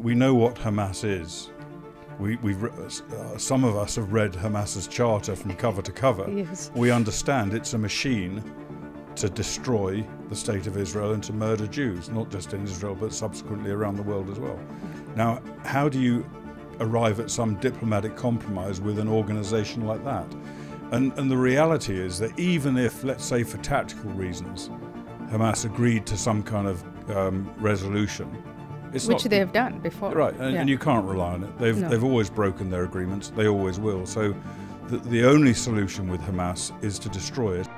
We know what Hamas is. Some of us have read Hamas's charter from cover to cover. Yes. We understand it's a machine to destroy the state of Israel and to murder Jews, not just in Israel but subsequently around the world as well. Now, how do you arrive at some diplomatic compromise with an organisation like that? And the reality is that even if, let's say for tactical reasons, Hamas agreed to some kind of resolution, which they have done before. Right, and you can't rely on it. They've always broken their agreements. They always will. So the only solution with Hamas is to destroy it.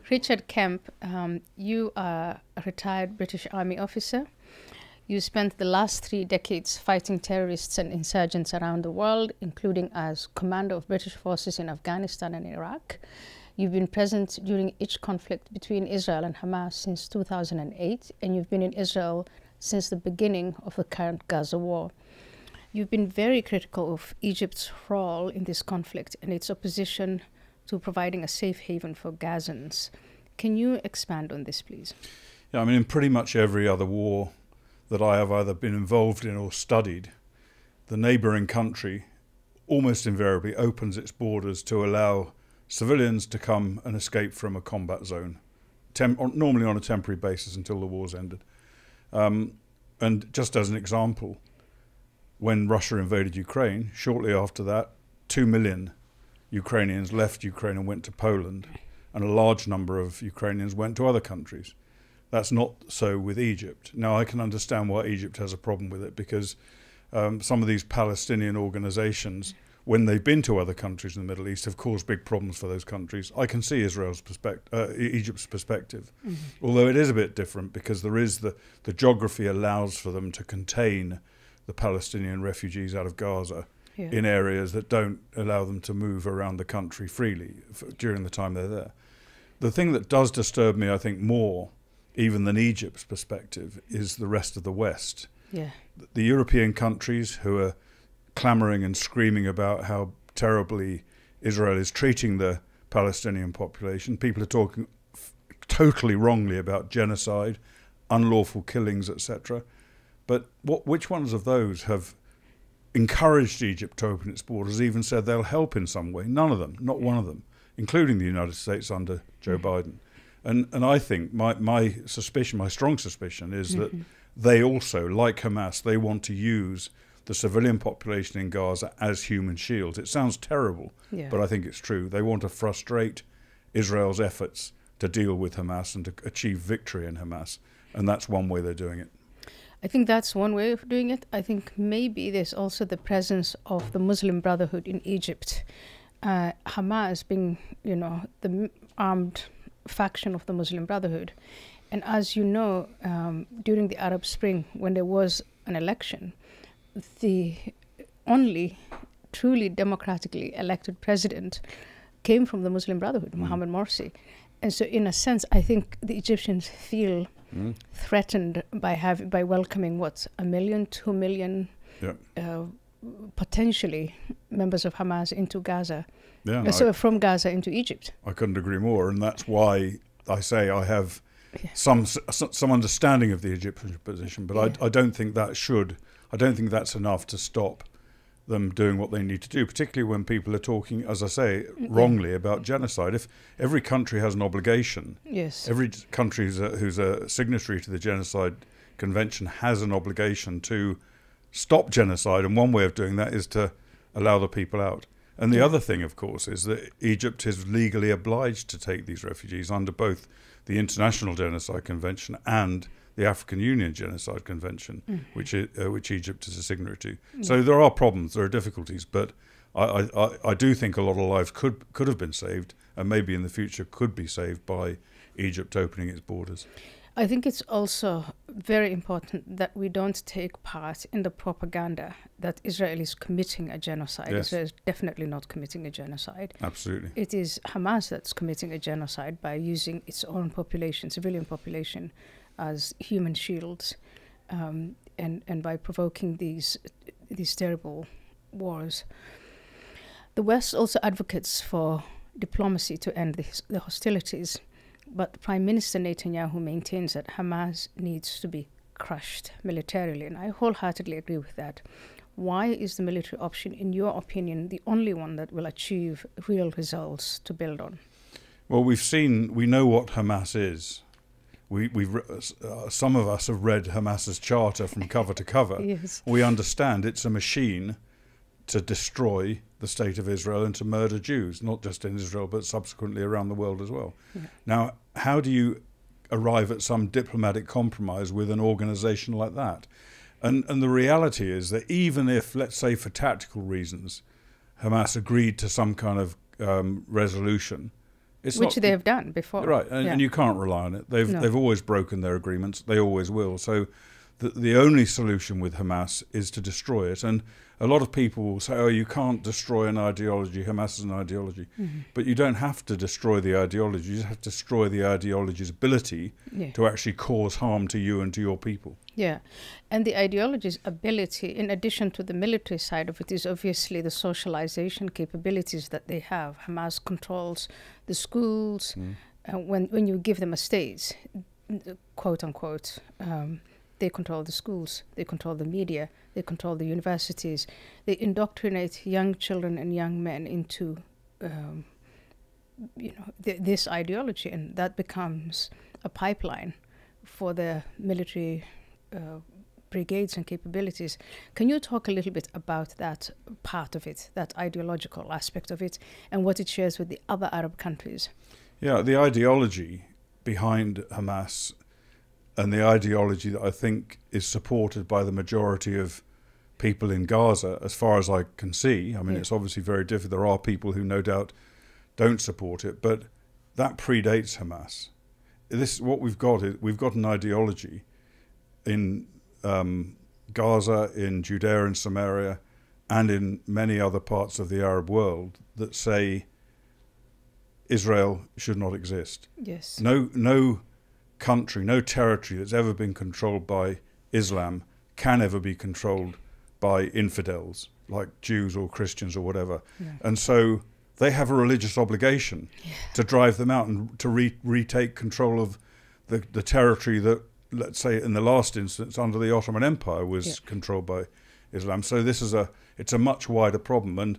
Richard Kemp, you are a retired British Army officer. You spent the last 3 decades fighting terrorists and insurgents around the world, including as commander of British forces in Afghanistan and Iraq. You've been present during each conflict between Israel and Hamas since 2008, and you've been in Israel since the beginning of the current Gaza war. You've been very critical of Egypt's role in this conflict and its opposition to providing a safe haven for Gazans. Can you expand on this, please? Yeah, I mean, in pretty much every other war that I have either been involved in or studied, the neighbouring country almost invariably opens its borders to allow civilians to come and escape from a combat zone, normally on a temporary basis until the war's ended. And just as an example, when Russia invaded Ukraine, shortly after that, 2 million Ukrainians left Ukraine and went to Poland, and a large number of Ukrainians went to other countries. That's not so with Egypt. Now, I can understand why Egypt has a problem with it, because some of these Palestinian organizations, when they've been to other countries in the Middle East, have caused big problems for those countries. I can see Egypt's perspective, although it is a bit different because there is the geography allows for them to contain the Palestinian refugees out of Gaza in areas that don't allow them to move around the country freely during the time they're there. The thing that does disturb me, I think, more even than Egypt's perspective, is the rest of the West. Yeah. The European countries who are clamoring and screaming about how terribly Israel is treating the Palestinian population. People are talking totally wrongly about genocide, unlawful killings, etc. But which ones of those have encouraged Egypt to open its borders, even said they'll help in some way? None of them, not one of them, including the United States under Joe Biden. And I think my suspicion, my strong suspicion, is that they also, like Hamas, they want to use the civilian population in Gaza as human shields. It sounds terrible, but I think it's true. They want to frustrate Israel's efforts to deal with Hamas and to achieve victory in Hamas. And that's one way they're doing it. I think that's one way of doing it. I think maybe there's also the presence of the Muslim Brotherhood in Egypt. Hamas being, the armed faction of the Muslim Brotherhood. And as you know, during the Arab Spring, when there was an election, the only truly democratically elected president came from the Muslim Brotherhood, Mohammed Morsi. And so in a sense, I think the Egyptians feel threatened by welcoming, 1 million, 2 million potentially members of Hamas into Gaza. Yeah, so from Gaza into Egypt. I couldn't agree more, and that's why I say I have some understanding of the Egyptian position, but I don't think that's enough to stop them doing what they need to do, particularly when people are talking, as I say, wrongly about genocide. If every country has an obligation, every country who's a signatory to the Genocide Convention has an obligation to stop genocide, and one way of doing that is to allow the people out. And the other thing, of course, is that Egypt is legally obliged to take these refugees under both the International Genocide Convention and the African Union Genocide Convention, which Egypt is a signatory to. So there are problems, there are difficulties, but I do think a lot of lives could have been saved, and maybe in the future could be saved by Egypt opening its borders. I think it's also very important that we don't take part in the propaganda that Israel is committing a genocide. Israel is definitely not committing a genocide. Absolutely. It is Hamas that's committing a genocide by using its own population, civilian population, as human shields, and by provoking these terrible wars. The West also advocates for diplomacy to end the hostilities, but Prime Minister Netanyahu maintains that Hamas needs to be crushed militarily, and I wholeheartedly agree with that. Why is the military option, in your opinion, the only one that will achieve real results to build on? Well, we know what Hamas is. Some of us have read Hamas's charter from cover to cover. Yes. We understand it's a machine to destroy the state of Israel and to murder Jews, not just in Israel, but subsequently around the world as well. Yeah. Now, how do you arrive at some diplomatic compromise with an organization like that? And the reality is that even if, let's say for tactical reasons, Hamas agreed to some kind of resolution, which they have done before. Right, and you can't rely on it. They've always broken their agreements. They always will. So the only solution with Hamas is to destroy it. And a lot of people will say, oh, you can't destroy an ideology. Hamas is an ideology. Mm-hmm. But you don't have to destroy the ideology. You just have to destroy the ideology's ability to actually cause harm to you and to your people. Yeah. And the ideology's ability, in addition to the military side of it, is obviously the socialization capabilities that they have. Hamas controls the schools. When you give them a stage, quote unquote, they control the schools, they control the media, they control the universities. They indoctrinate young children and young men into, this ideology, and that becomes a pipeline for the military brigades and capabilities. Can you talk a little bit about that part of it, that ideological aspect of it, and what it shares with the other Arab countries? Yeah, the ideology behind Hamas, and the ideology that I think is supported by the majority of people in Gaza, as far as I can see. I mean, it's obviously very different. There are people who no doubt don't support it, but that predates Hamas. This is what we've got. We've got an ideology in Gaza, in Judea and Samaria, and in many other parts of the Arab world that say Israel should not exist. Yes. No country, no territory that's ever been controlled by Islam can ever be controlled by infidels like Jews or Christians or whatever. Yeah. And so they have a religious obligation to drive them out and to retake control of the territory that, let's say in the last instance, under the Ottoman Empire was controlled by Islam. So it's a much wider problem. And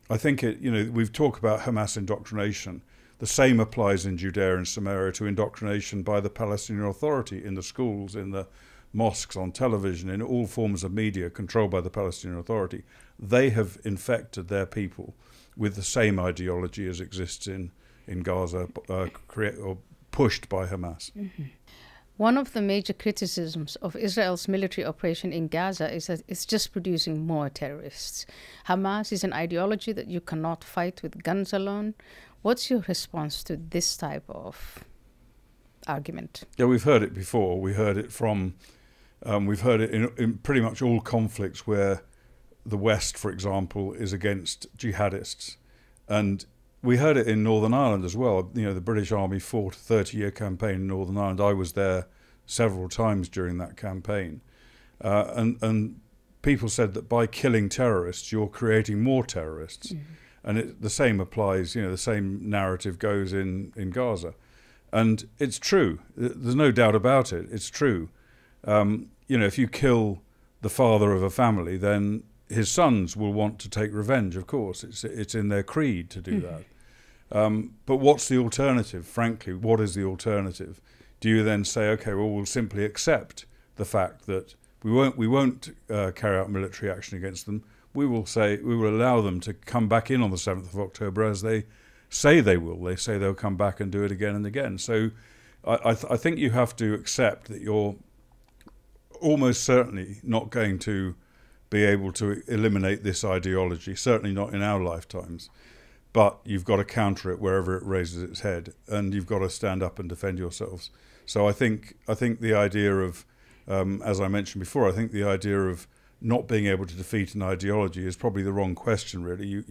I think we've talked about Hamas indoctrination. The same applies in Judea and Samaria to indoctrination by the Palestinian Authority in the schools, in the mosques, on television, in all forms of media controlled by the Palestinian Authority. They have infected their people with the same ideology as exists in Gaza, or pushed by Hamas. Mm-hmm. One of the major criticisms of Israel's military operation in Gaza is that it's just producing more terrorists. Hamas is an ideology that you cannot fight with guns alone. What's your response to this type of argument? Yeah, we've heard it before. We heard it from, we've heard it in pretty much all conflicts where the West, for example, is against jihadists. And we heard it in Northern Ireland as well. The British Army fought a 30-year campaign in Northern Ireland. I was there several times during that campaign. And people said that by killing terrorists, you're creating more terrorists. Mm-hmm. And the same applies, the same narrative goes in Gaza. And it's true. There's no doubt about it. It's true. If you kill the father of a family, then his sons will want to take revenge, of course. It's in their creed to do that. But what's the alternative? Frankly, what is the alternative? Do you then say, okay, well, we'll simply accept the fact that we won't carry out military action against them. We will allow them to come back in on the 7th of October as they say they will. They say they'll come back and do it again and again. So I think you have to accept that you're almost certainly not going to be able to eliminate this ideology, certainly not in our lifetimes. But you've got to counter it wherever it raises its head, and you've got to stand up and defend yourselves. So I think the idea of, as I mentioned before, I think the idea of not being able to defeat an ideology is probably the wrong question, really.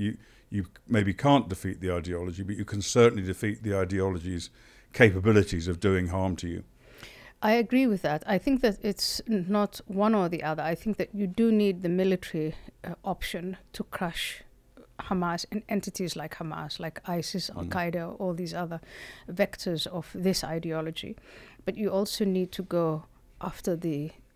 You maybe can't defeat the ideology, but you can certainly defeat the ideology's capabilities of doing harm to you. I agree with that. I think that it's not one or the other. I think that you do need the military option to crush Hamas and entities like Hamas, like ISIS, Al-Qaeda, all these other vectors of this ideology. But you also need to go after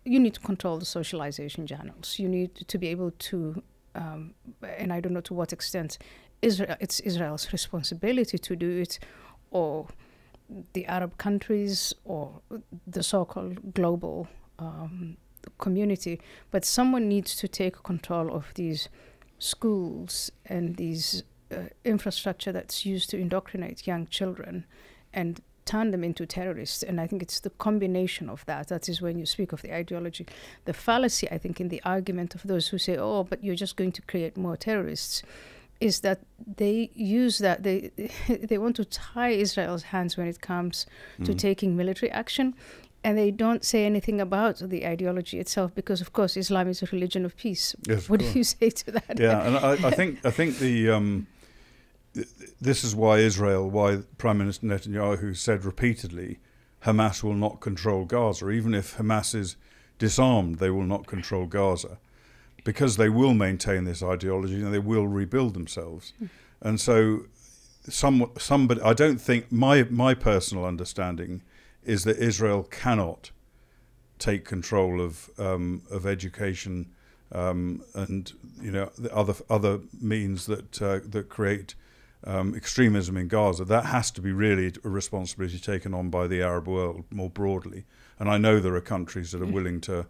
you need to control the socialization channels. You need to be able to, and I don't know to what extent it's Israel's responsibility to do it, or the Arab countries, or the so-called global community. But someone needs to take control of these schools and these infrastructure that's used to indoctrinate young children and turn them into terrorists. And I think it's the combination of that. That is when you speak of the ideology. The fallacy, I think, in the argument of those who say, oh, but you're just going to create more terrorists, is that they use that, they want to tie Israel's hands when it comes to taking military action. And they don't say anything about the ideology itself, because, of course, Islam is a religion of peace. Yes, what do you say to that? Yeah, and I think this is why Prime Minister Netanyahu said repeatedly, Hamas will not control Gaza. Even if Hamas is disarmed, they will not control Gaza, because they will maintain this ideology and they will rebuild themselves. And so, somebody, I don't think my personal understanding is that Israel cannot take control of education and the other means that create extremism in Gaza. That has to be really a responsibility taken on by the Arab world more broadly. And I know there are countries that are willing to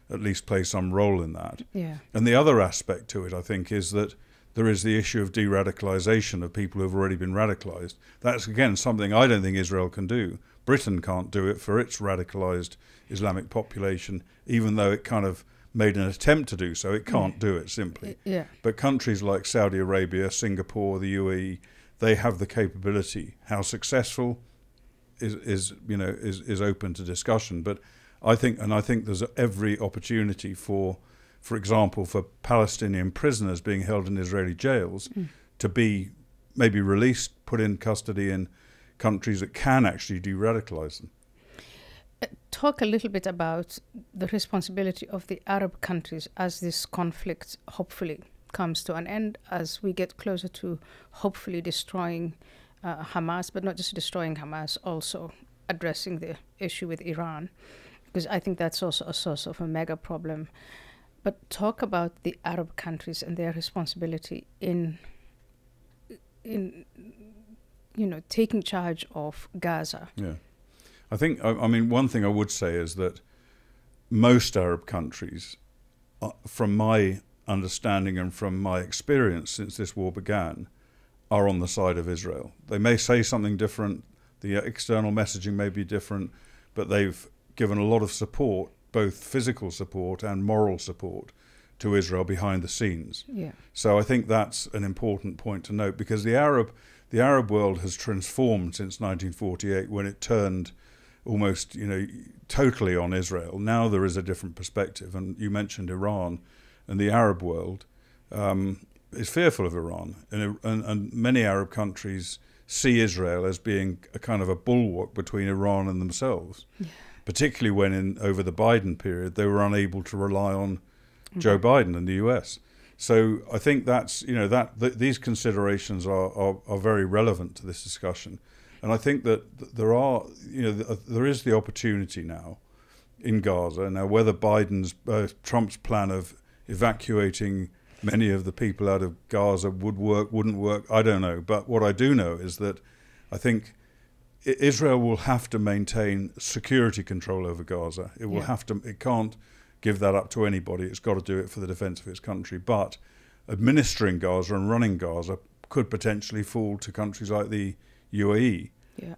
at least play some role in that. Yeah. And the other aspect to it, I think, is that there is the issue of de-radicalization of people who have already been radicalized. That's, again, something I don't think Israel can do. Britain can't do it for its radicalized Islamic population, even though it kind of made an attempt to do so. It can't do it simply. Yeah. But countries like Saudi Arabia, Singapore, the UAE, they have the capability. How successful is open to discussion. But I think there's every opportunity for example, for Palestinian prisoners being held in Israeli jails to be maybe released, put in custody in countries that can actually de-radicalize them. Talk a little bit about the responsibility of the Arab countries as this conflict hopefully comes to an end, as we get closer to hopefully destroying Hamas, but not just destroying Hamas, also addressing the issue with Iran, because I think that's also a source of a mega problem. But talk about the Arab countries and their responsibility in taking charge of Gaza. Yeah. I think, one thing I would say is that most Arab countries, from my understanding and from my experience since this war began, are on the side of Israel. They may say something different, the external messaging may be different, but they've given a lot of support, both physical support and moral support, to Israel behind the scenes. Yeah. So I think that's an important point to note, because the Arab world has transformed since 1948, when it turned almost totally on Israel. Now there is a different perspective, and you mentioned Iran, and the Arab world is fearful of Iran, and many Arab countries see Israel as being a kind of a bulwark between Iran and themselves. Yeah. Particularly when over the Biden period, they were unable to rely on Joe Biden and the US. So I think that's, these considerations are very relevant to this discussion. And I think that there is the opportunity now in Gaza. Now, whether Trump's plan of evacuating many of the people out of Gaza would work, wouldn't work, I don't know. But what I do know is that I think Israel will have to maintain security control over Gaza. It will have to. It can't give that up to anybody. It's got to do it for the defense of its country. But administering Gaza and running Gaza could potentially fall to countries like the UAE,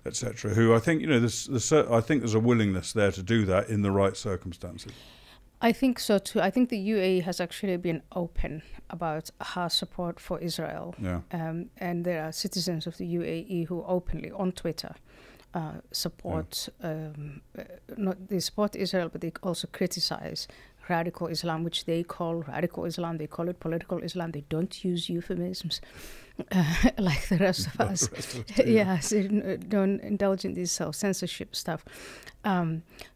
etc. Who I think I think there's a willingness there to do that in the right circumstances. I think so too. I think the UAE has actually been open about her support for Israel. Yeah. And there are citizens of the UAE who openly on Twitter support they support Israel, but they also criticize radical Islam, which they call radical Islam. They call it political Islam. They don't use euphemisms like the rest of us. Yes, don't indulge in this self-censorship stuff.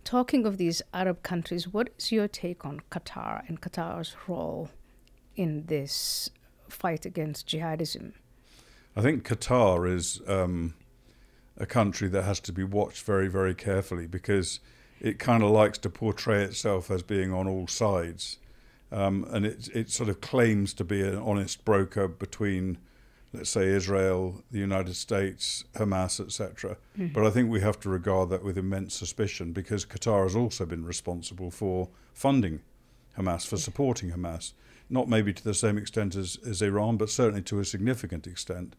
Talking of these Arab countries, what is your take on Qatar and Qatar's role in this fight against jihadism? I think Qatar is a country that has to be watched very, very carefully, because it kind of likes to portray itself as being on all sides. And it sort of claims to be an honest broker between, let's say, Israel, the United States, Hamas, etc. But I think we have to regard that with immense suspicion, because Qatar has also been responsible for funding Hamas, for supporting Hamas, not maybe to the same extent as Iran, but certainly to a significant extent.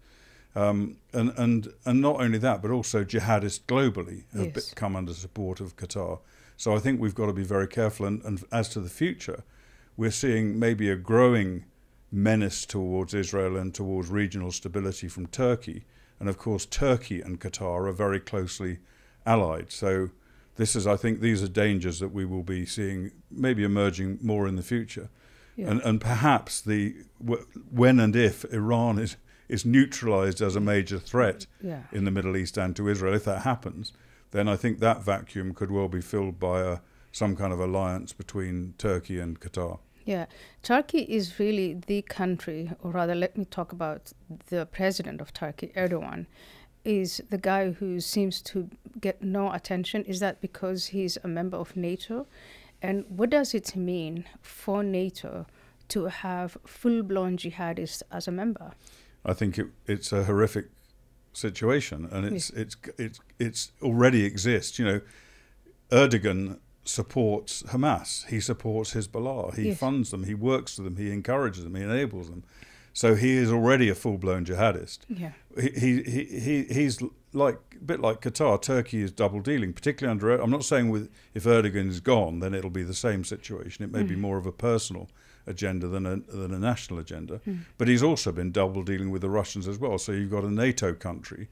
And not only that, but also jihadists globally have come under support of Qatar. So I think we've got to be very careful. And as to the future, we're seeing maybe a growing menace towards Israel and towards regional stability from Turkey. And of course, Turkey and Qatar are very closely allied. So this is, I think, these are dangers that we will be seeing maybe emerging more in the future. Yeah. And perhaps when and if Iran is neutralized as a major threat in the Middle East and to Israel, if that happens, then I think that vacuum could well be filled by some kind of alliance between Turkey and Qatar. Yeah, Turkey is really the country, or rather, let me talk about the president of Turkey, Erdogan, is the guy who seems to get no attention. Is that because he's a member of NATO? And what does it mean for NATO to have full-blown jihadists as a member? I think it's a horrific situation, and it's already exists. You know, Erdogan supports Hamas. He supports Hezbollah. He funds them. He works for them. He encourages them. He enables them. So he is already a full-blown jihadist. Yeah. He's like a bit like Qatar. Turkey is double dealing, particularly under. I'm not saying if Erdogan is gone, then it'll be the same situation. It may be more of a personal agenda than a national agenda. But he's also been double dealing with the Russians as well. So you've got a NATO country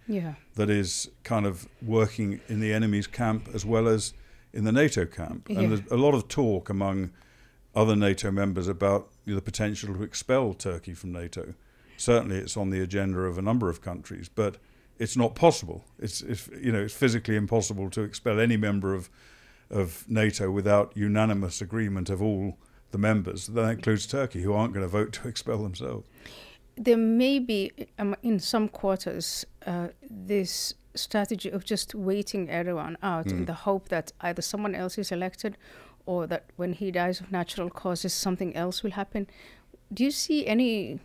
that is kind of working in the enemy's camp as well as in the NATO camp. And there's a lot of talk among other NATO members about the potential to expel Turkey from NATO. Certainly it's on the agenda of a number of countries, but it's not possible. It's physically impossible to expel any member of NATO without unanimous agreement of all the members. That includes Turkey, who aren't going to vote to expel themselves. There may be, in some quarters, this strategy of just waiting Erdogan out in the hope that either someone else is elected or that when he dies of natural causes, something else will happen. Do you see any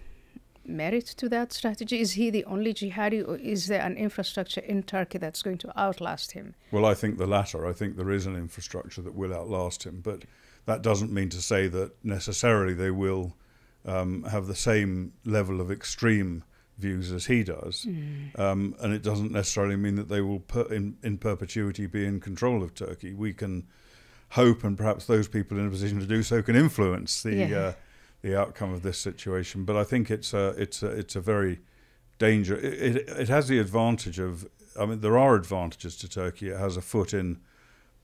merit to that strategy? Is he the only jihadi, or is there an infrastructure in Turkey that's going to outlast him? Well, I think the latter. I think there is an infrastructure that will outlast him, but that doesn't mean to say that necessarily they will have the same level of extreme views as he does. And it doesn't necessarily mean that they will in perpetuity be in control of Turkey. We can hope, and perhaps those people in a position to do so can influence the outcome of this situation. But I think it's a very dangerous. It has the advantage of. I mean, there are advantages to Turkey. It has a foot in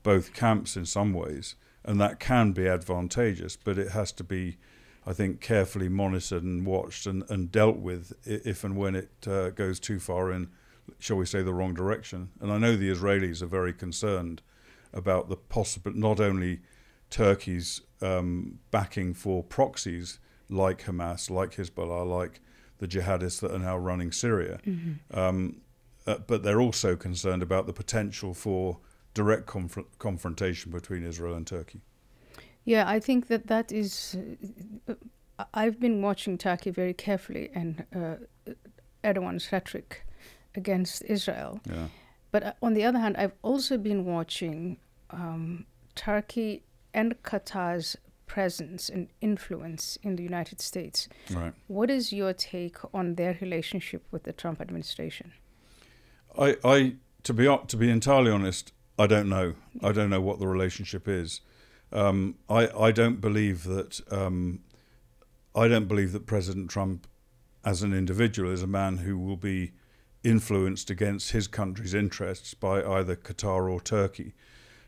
both camps in some ways, and that can be advantageous. But it has to be, I think, carefully monitored and watched and dealt with if and when it goes too far in, shall we say, the wrong direction. And I know the Israelis are very concerned about the possible, not only Turkey's backing for proxies like Hamas, like Hezbollah, like the jihadists that are now running Syria, but they're also concerned about the potential for direct confrontation between Israel and Turkey. Yeah, I think that is. I've been watching Turkey very carefully and Erdogan's rhetoric against Israel. Yeah. But on the other hand, I've also been watching Turkey and Qatar's presence and influence in the United States. Right. What is your take on their relationship with the Trump administration? To be entirely honest, I don't know. I don't know what the relationship is. I don't believe that. I don't believe that President Trump, as an individual, is a man who will be influenced against his country's interests by either Qatar or Turkey.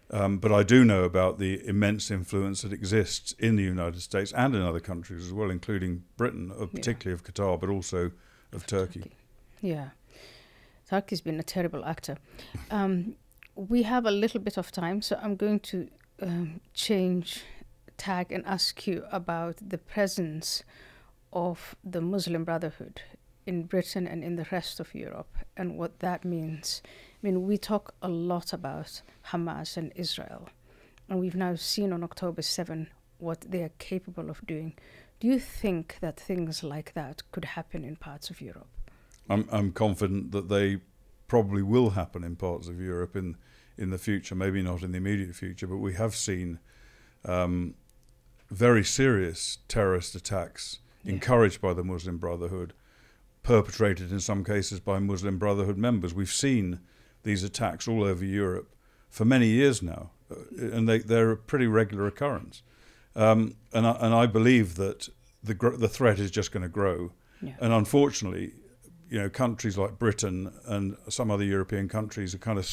But I do know about the immense influence that exists in the United States and in other countries as well, including Britain, particularly of Qatar, but also of Turkey. Yeah. Turkey's been a terrible actor. We have a little bit of time, so I'm going to change tack and ask you about the presence of the Muslim Brotherhood in Britain and in the rest of Europe and what that means. I mean, we talk a lot about Hamas and Israel, and we've now seen on October 7 what they are capable of doing. Do you think that things like that could happen in parts of Europe? I'm confident that they probably will happen in parts of Europe in the future, maybe not in the immediate future, but we have seen very serious terrorist attacks encouraged by the Muslim Brotherhood, perpetrated in some cases by Muslim Brotherhood members. We've seen these attacks all over Europe for many years now, and they're a pretty regular occurrence. And I believe that the threat is just going to grow. Yeah. And unfortunately, you know, countries like Britain and some other European countries are kind of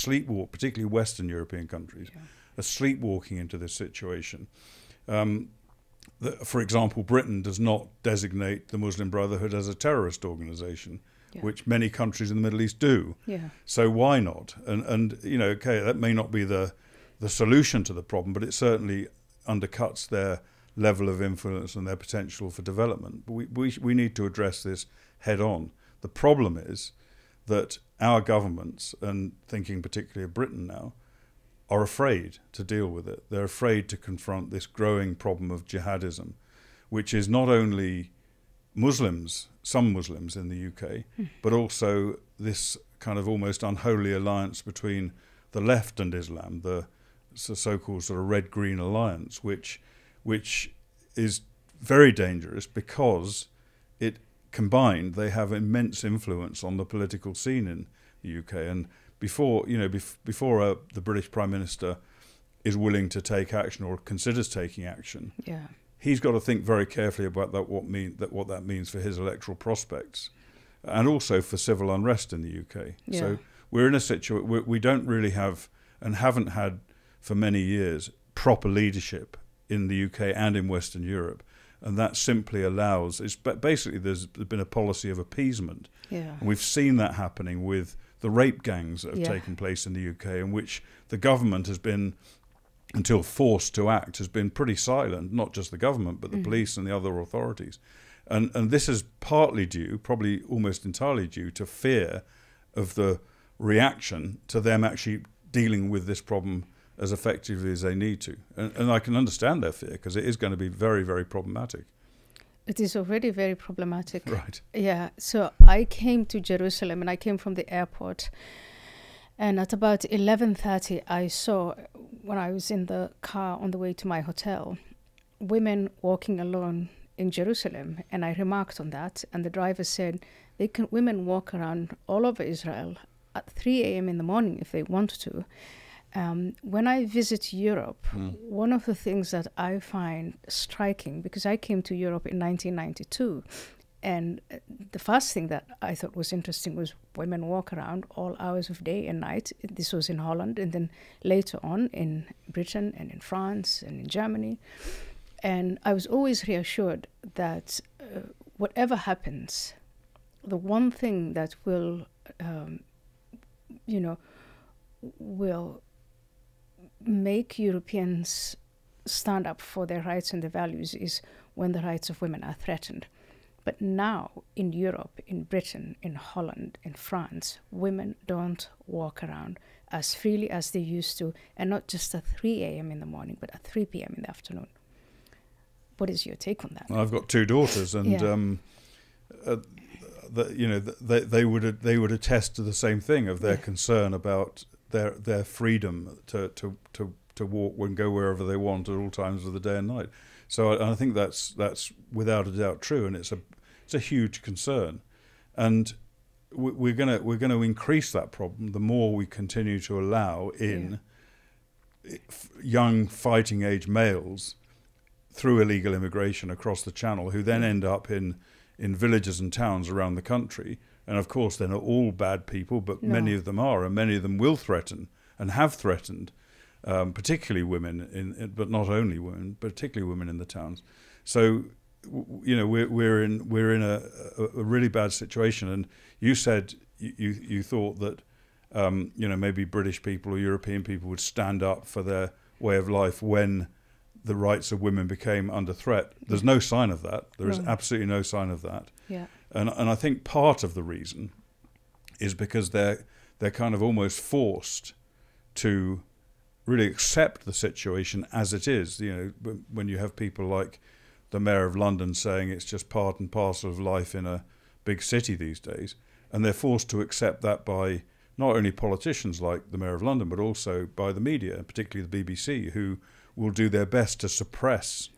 particularly Western European countries, are sleepwalking into this situation. For example, Britain does not designate the Muslim Brotherhood as a terrorist organization, which many countries in the Middle East do. Yeah. So why not? And you know, okay, that may not be the solution to the problem, but it certainly undercuts their level of influence and their potential for development. But we need to address this head on. The problem is that our governments, and thinking particularly of Britain now, are afraid to deal with it. They're afraid to confront this growing problem of jihadism, which is not only Muslims, some Muslims in the UK, but also this kind of almost unholy alliance between the left and Islam, the so-called sort of red-green alliance, which is very dangerous because it combined, they have immense influence on the political scene in the UK. And before the British Prime Minister is willing to take action or considers taking action, he's got to think very carefully about what that means for his electoral prospects, and also for civil unrest in the UK. So we're in a situation we don't really have and haven't had for many years proper leadership in the UK and in Western Europe. And that simply allows, basically there's been a policy of appeasement. And we've seen that happening with the rape gangs that have taken place in the UK, in which the government has been, until forced to act, has been pretty silent, not just the government, but the police and the other authorities. And this is partly due, probably almost entirely due, to fear of the reaction to them actually dealing with this problem as effectively as they need to. And I can understand their fear, because it is going to be very, very problematic. It is already very problematic. Right. Yeah. So I came to Jerusalem, and I came from the airport. And at about 11:30, I saw, when I was in the car on the way to my hotel, women walking alone in Jerusalem. And I remarked on that. And the driver said, women walk around all over Israel at 3 a.m. in the morning if they want to. When I visit Europe, one of the things that I find striking, because I came to Europe in 1992, and the first thing that I thought was interesting was women walk around all hours of day and night. This was in Holland, and then later on in Britain and in France and in Germany. And I was always reassured that whatever happens, the one thing that will make Europeans stand up for their rights and their values is when the rights of women are threatened. But now in Europe, in Britain, in Holland, in France, women don't walk around as freely as they used to, and not just at 3 a.m. in the morning, but at 3 p.m. in the afternoon. What is your take on that? I've got two daughters, and they would attest to the same thing, of their concern about their freedom to walk and go wherever they want at all times of the day and night. So I think that's without a doubt true, and it's a huge concern. And we're going to increase that problem the more we continue to allow in young fighting age males through illegal immigration across the Channel, who then end up in villages and towns around the country. And of course, they're not all bad people, but many of them are, and many of them will threaten and have threatened, particularly women, but not only women, particularly women in the towns. So, we're in a really bad situation. And you said you thought that maybe British people or European people would stand up for their way of life when the rights of women became under threat. There's no sign of that. There is No. absolutely no sign of that. Yeah. And I think part of the reason is because they're kind of almost forced to really accept the situation as it is. You know, when you have people like the Mayor of London saying it's just part and parcel of life in a big city these days, and they're forced to accept that by not only politicians like the Mayor of London, but also by the media, particularly the BBC, who will do their best to suppress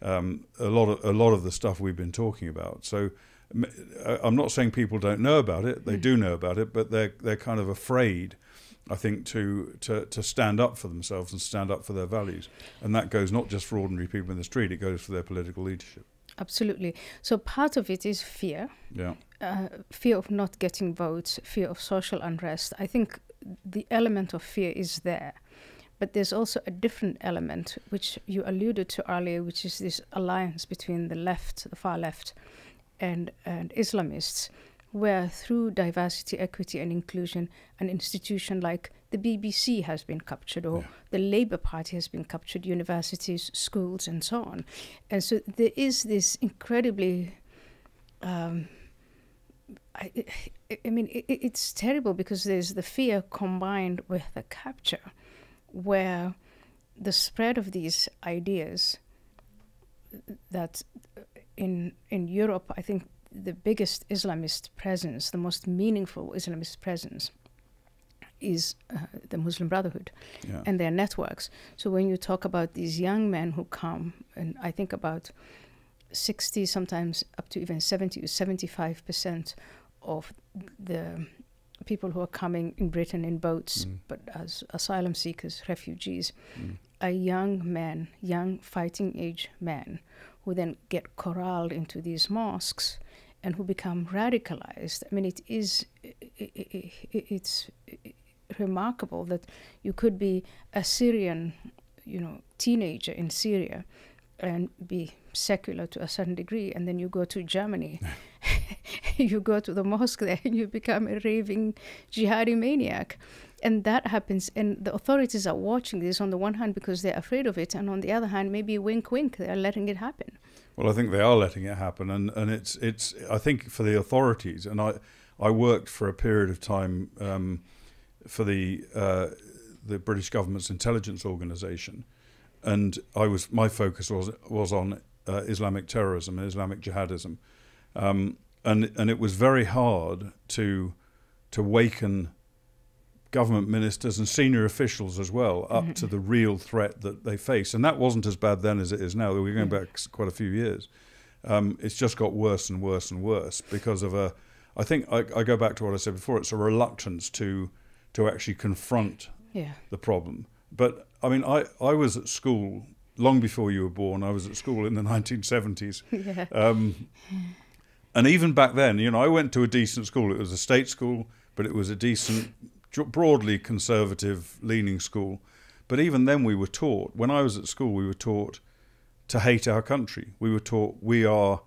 a lot of the stuff we've been talking about. So I'm not saying people don't know about it; they do know about it, but they're kind of afraid, I think, to stand up for themselves and stand up for their values, and that goes not just for ordinary people in the street; it goes for their political leadership. Absolutely. So part of it is fear. Yeah. Fear of not getting votes, fear of social unrest. I think the element of fear is there. But there's also a different element, which you alluded to earlier, which is this alliance between the left, the far left, and Islamists, where through diversity, equity, and inclusion, an institution like the BBC has been captured, or the Labour Party has been captured, universities, schools, and so on. And so there is this incredibly... it's terrible because there's the fear combined with the capture, where the spread of these ideas that in Europe, I think the biggest Islamist presence, the most meaningful Islamist presence is the Muslim Brotherhood and their networks. So when you talk about these young men who come, and I think about 60, sometimes up to even 70 or 75% of the people who are coming in Britain in boats, but as asylum seekers, refugees, are young men, young fighting age men, who then get corralled into these mosques and who become radicalized. I mean, it's remarkable that you could be a Syrian, teenager in Syria and be secular to a certain degree, and then you go to Germany, you go to the mosque there, and you become a raving jihadi maniac. And that happens, and the authorities are watching this on the one hand because they're afraid of it, and on the other hand, maybe wink, wink, they're letting it happen. Well, I think they are letting it happen, and it's I think for the authorities, and I worked for a period of time for the British government's intelligence organisation, and my focus was on Islamic terrorism and Islamic jihadism, and it was very hard to waken government ministers and senior officials as well up to the real threat that they face. And that wasn't as bad then as it is now. We're going back quite a few years. It's just got worse and worse and worse because of I think I go back to what I said before, it's a reluctance to actually confront the problem. But I mean, I was at school long before you were born. I was at school in the 1970s. And even back then, I went to a decent school. It was a state school, but it was a decent, broadly conservative leaning school. But even then we were taught, when I was at school, we were taught to hate our country. We were taught we are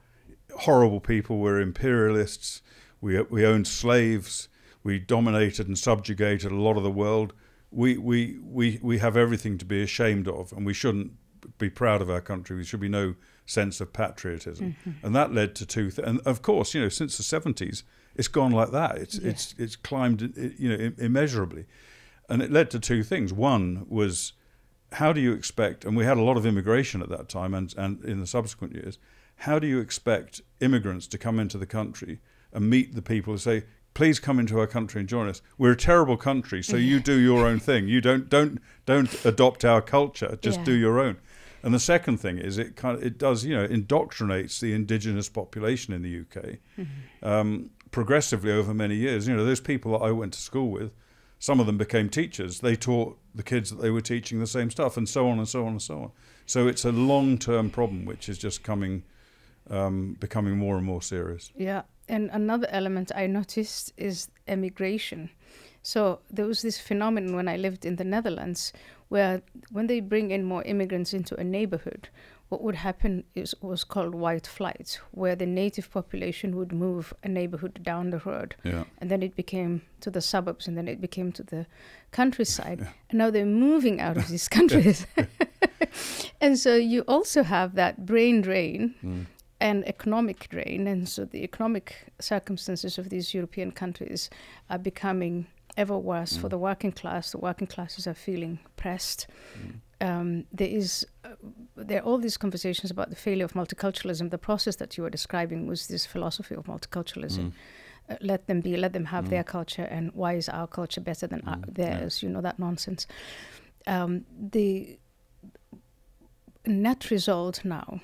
horrible people, we're imperialists, we owned slaves, we dominated and subjugated a lot of the world. We have everything to be ashamed of, and we shouldn't be proud of our country. There should be no sense of patriotism. And that led to two things. And of course, since the 70s, it's gone like that. It's climbed, immeasurably. And it led to two things. One was, how do you expect, and we had a lot of immigration at that time and in the subsequent years, how do you expect immigrants to come into the country and meet the people who say, please come into our country and join us. We're a terrible country, so you do your own thing. You don't adopt our culture, just do your own. And the second thing is it does, indoctrinates the indigenous population in the UK progressively over many years. Those people that I went to school with, some of them became teachers. They taught the kids that they were teaching the same stuff, and so on and so on and so on. So it's a long-term problem which is just becoming more and more serious. Yeah, and another element I noticed is emigration. So there was this phenomenon when I lived in the Netherlands where when they bring in more immigrants into a neighborhood, what would happen was called white flight, where the native population would move a neighborhood down the road. And then it became to the suburbs, and then it became to the countryside. And now they're moving out of these countries. And so you also have that brain drain and economic drain. And so the economic circumstances of these European countries are becoming ever worse for the working class. The working classes are feeling pressed. There are all these conversations about the failure of multiculturalism. The process that you were describing was this philosophy of multiculturalism. Let them be, let them have their culture, and why is our culture better than theirs? You know, that nonsense. The net result now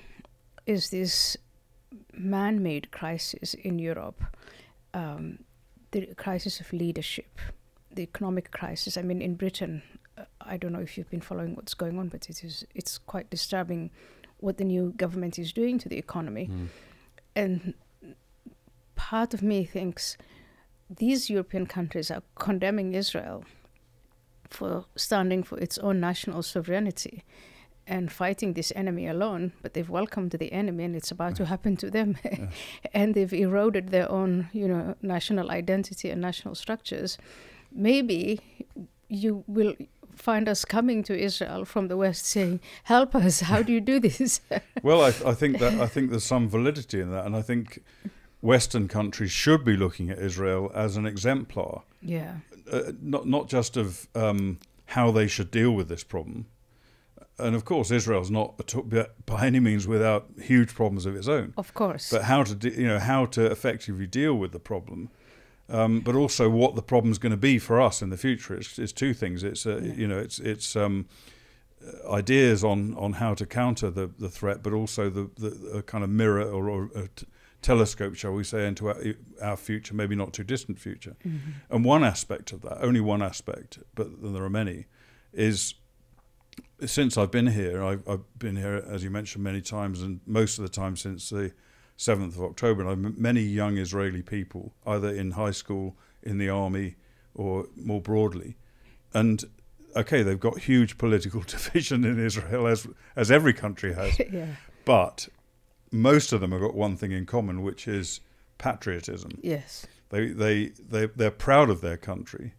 is this man-made crisis in Europe, the crisis of leadership, the economic crisis. I mean, in Britain, I don't know if you've been following what's going on, but it's quite disturbing what the new government is doing to the economy. And part of me thinks these European countries are condemning Israel for standing for its own national sovereignty and fighting this enemy alone, but they've welcomed the enemy and it's about to happen to them. And they've eroded their own, national identity and national structures. Maybe you will find us coming to Israel from the West saying, help us, how do you do this? Well, I think there's some validity in that, and I think Western countries should be looking at Israel as an exemplar. Yeah. Not just of how they should deal with this problem. And of course, Israel's not by any means without huge problems of its own. Of course. But how to effectively deal with the problem, but also what the problem's going to be for us in the future. It's two things. It's ideas on how to counter the threat, but also the kind of mirror or a telescope, shall we say, into our future, maybe not too distant future. And one aspect of that, only one aspect, but there are many, is since I've been here, I've been here, as you mentioned, many times, and most of the time since the 7th of October, and I've met many young Israeli people, either in high school, in the army, or more broadly. And, okay, they've got huge political division in Israel, as every country has. But most of them have got one thing in common, which is patriotism. Yes. They're proud of their country.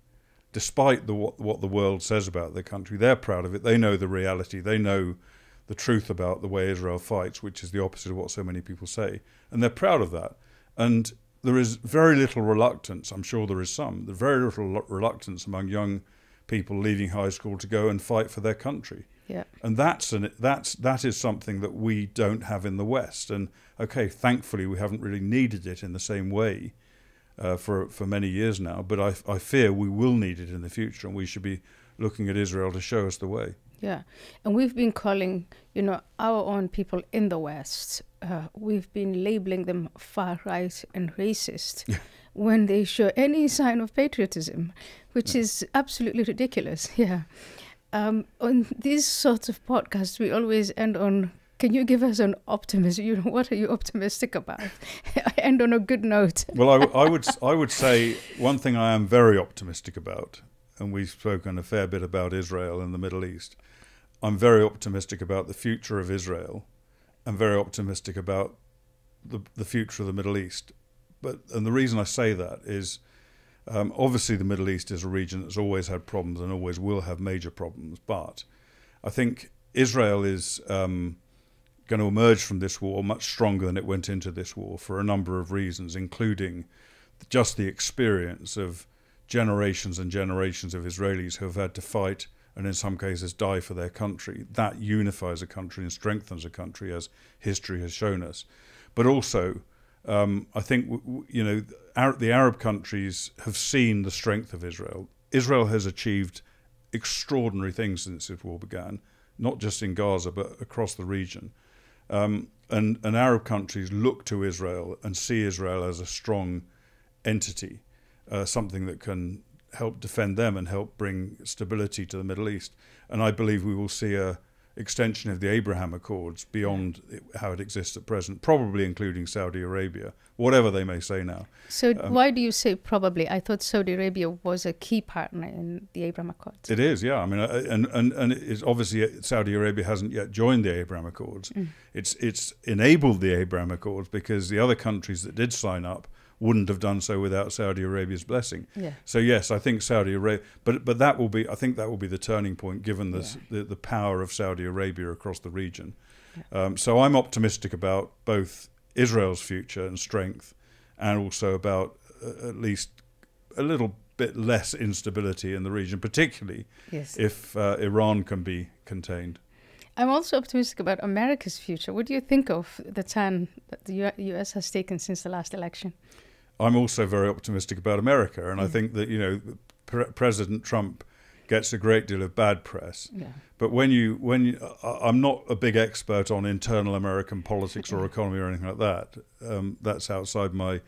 Despite what the world says about their country, they're proud of it. They know the reality. They know the truth about the way Israel fights, which is the opposite of what so many people say. And they're proud of that. And there is very little reluctance, I'm sure there is some, there's very little reluctance among young people leaving high school to go and fight for their country. Yeah. And that is something that we don't have in the West. And, okay, thankfully we haven't really needed it in the same way for many years now, but I fear we will need it in the future, and we should be looking at Israel to show us the way. Yeah, and we've been calling, our own people in the West, we've been labeling them far right and racist when they show any sign of patriotism, which is absolutely ridiculous. Yeah. On these sorts of podcasts, we always end on, can you give us an optimism? What are you optimistic about? I end on a good note. Well, I would say one thing I am very optimistic about, and we've spoken a fair bit about Israel and the Middle East. I'm very optimistic about the future of Israel. I'm very optimistic about the future of the Middle East. And the reason I say that is, obviously the Middle East is a region that's always had problems and always will have major problems. But I think Israel is going to emerge from this war much stronger than it went into this war for a number of reasons, including just the experience of generations and generations of Israelis who have had to fight and in some cases die for their country. That unifies a country and strengthens a country, as history has shown us. But also, I think the Arab countries have seen the strength of Israel. Israel has achieved extraordinary things since this war began, not just in Gaza, but across the region. And Arab countries look to Israel and see Israel as a strong entity, something that can help defend them and help bring stability to the Middle East. And I believe we will see a extension of the Abraham Accords beyond how it exists at present, probably including Saudi Arabia, whatever they may say now. So why do you say probably? I thought Saudi Arabia was a key partner in the Abraham Accords. It is, yeah. I mean, and it's obviously Saudi Arabia hasn't yet joined the Abraham Accords. It's enabled the Abraham Accords because the other countries that did sign up wouldn't have done so without Saudi Arabia's blessing. Yeah. So yes, I think Saudi Arabia, but that will be, I think that will be the turning point, given the power of Saudi Arabia across the region. Yeah. So I'm optimistic about both Israel's future and strength, and also about at least a little bit less instability in the region, particularly if Iran can be contained. I'm also optimistic about America's future. What do you think of the turn that the US has taken since the last election? I'm also very optimistic about America, and I think that, you know, President Trump gets a great deal of bad press. Yeah. But when you, I'm not a big expert on internal American politics or economy or anything like that. That's outside my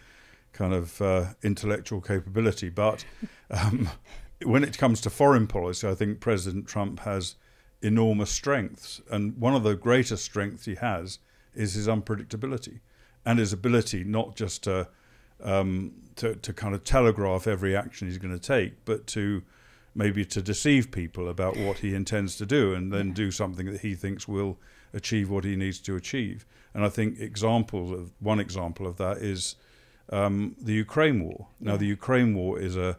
kind of intellectual capability. But when it comes to foreign policy, I think President Trump has enormous strengths, and one of the greatest strengths he has is his unpredictability and his ability not just to kind of telegraph every action he's going to take, but to maybe to deceive people about what he intends to do, and then do something that he thinks will achieve what he needs to achieve. And I think one example of that is the Ukraine war. Now, the Ukraine war is a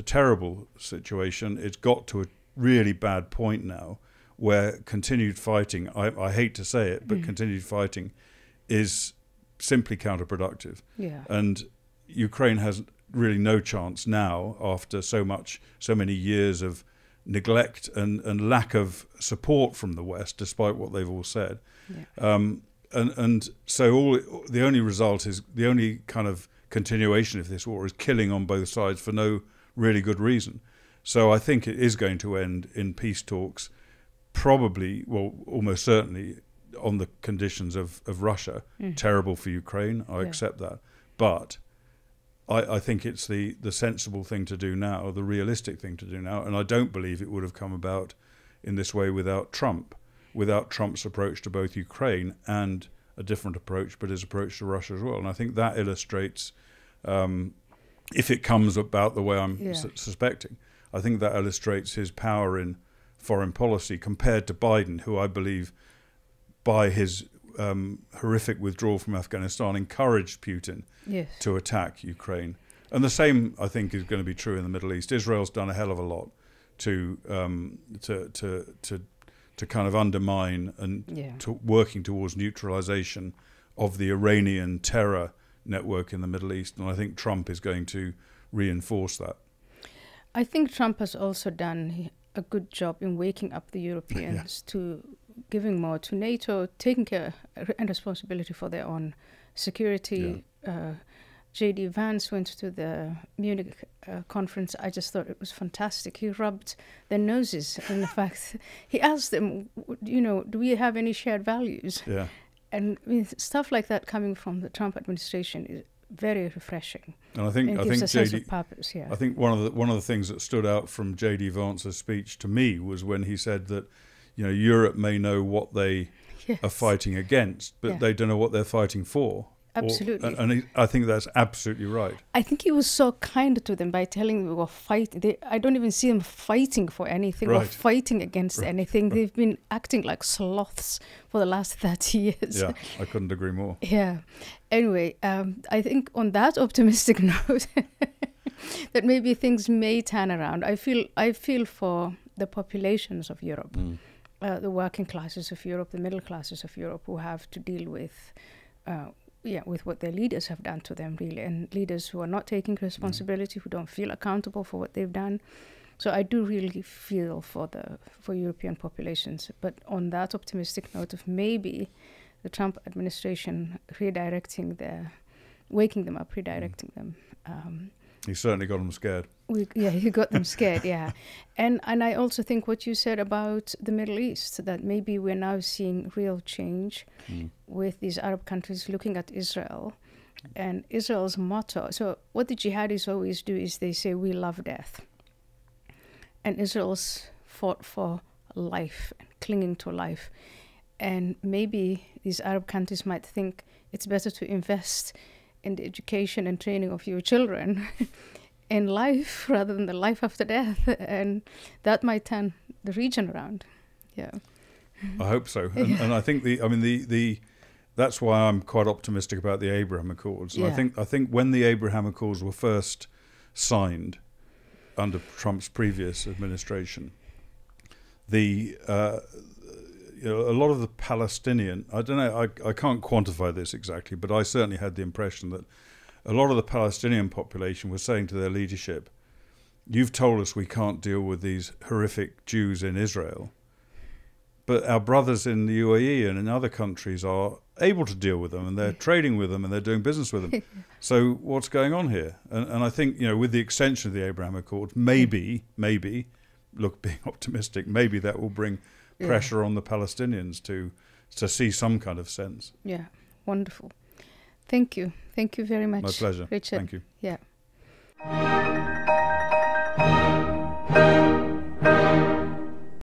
terrible situation. It's got to a really bad point now where continued fighting, I hate to say it, but continued fighting is simply counterproductive. Yeah. And Ukraine has really no chance now, after so many years of neglect and lack of support from the West, despite what they've all said. Yeah. And so the only result is, the only kind of continuation of this war is killing on both sides for no really good reason. So I think it is going to end in peace talks, probably, well, almost certainly on the conditions of Russia. Terrible for Ukraine, I accept that. But I think it's the sensible thing to do now, the realistic thing to do now, and I don't believe it would have come about in this way without Trump's approach to both Ukraine and a different approach, but his approach to Russia as well. And I think that illustrates, if it comes about the way I'm suspecting, I think that illustrates his power in foreign policy compared to Biden, who I believe, by his horrific withdrawal from Afghanistan, encouraged Putin to attack Ukraine. And the same, I think, is going to be true in the Middle East. Israel's done a hell of a lot to kind of undermine and working towards neutralization of the Iranian terror network in the Middle East. And I think Trump is going to reinforce that. I think Trump has also done a good job in waking up the Europeans to giving more to NATO, taking care and responsibility for their own security. J.D. Vance went to the Munich conference. I just thought it was fantastic. He rubbed their noses. In fact, he asked them, you know, do we have any shared values? Yeah. And I mean, stuff like that coming from the Trump administration is very refreshing. And I think J.D. I think one of the things that stood out from J.D. Vance's speech to me was when he said that, you know, Europe may know what they are fighting against, but they don't know what they're fighting for. Absolutely. I think that's absolutely right. I think he was so kind to them by telling them we were fighting. I don't even see them fighting for anything or fighting against anything. They've been acting like sloths for the last 30 years. Yeah, I couldn't agree more. Yeah. Anyway, I think on that optimistic note, that maybe things may turn around. I feel for the populations of Europe, the working classes of Europe, the middle classes of Europe, who have to deal with with what their leaders have done to them, really, and leaders who are not taking responsibility, who don't feel accountable for what they've done. So I do really feel for European populations. But on that optimistic note of maybe the Trump administration waking them up, redirecting them. He certainly got them scared. He got them scared, And I also think what you said about the Middle East, that maybe we're now seeing real change with these Arab countries looking at Israel and Israel's motto. So what the jihadis always do is they say, we love death. And Israel's fought for life, and clinging to life. And maybe these Arab countries might think it's better to invest in the education and training of your children in life rather than the life after death, and that might turn the region around. I hope so. And I think the that's why I'm quite optimistic about the Abraham Accords. And I think when the Abraham Accords were first signed under Trump's previous administration, a lot of the Palestinian, I don't know, I can't quantify this exactly, but I certainly had the impression that a lot of the Palestinian population was saying to their leadership, you've told us we can't deal with these horrific Jews in Israel, but our brothers in the UAE and in other countries are able to deal with them, and they're trading with them, and they're doing business with them. So what's going on here? And I think, with the extension of the Abraham Accords, maybe, look, being optimistic, maybe that will bring pressure on the Palestinians to see some kind of sense. Yeah, wonderful. Thank you. Thank you very much. My pleasure. Richard. Thank you. Yeah.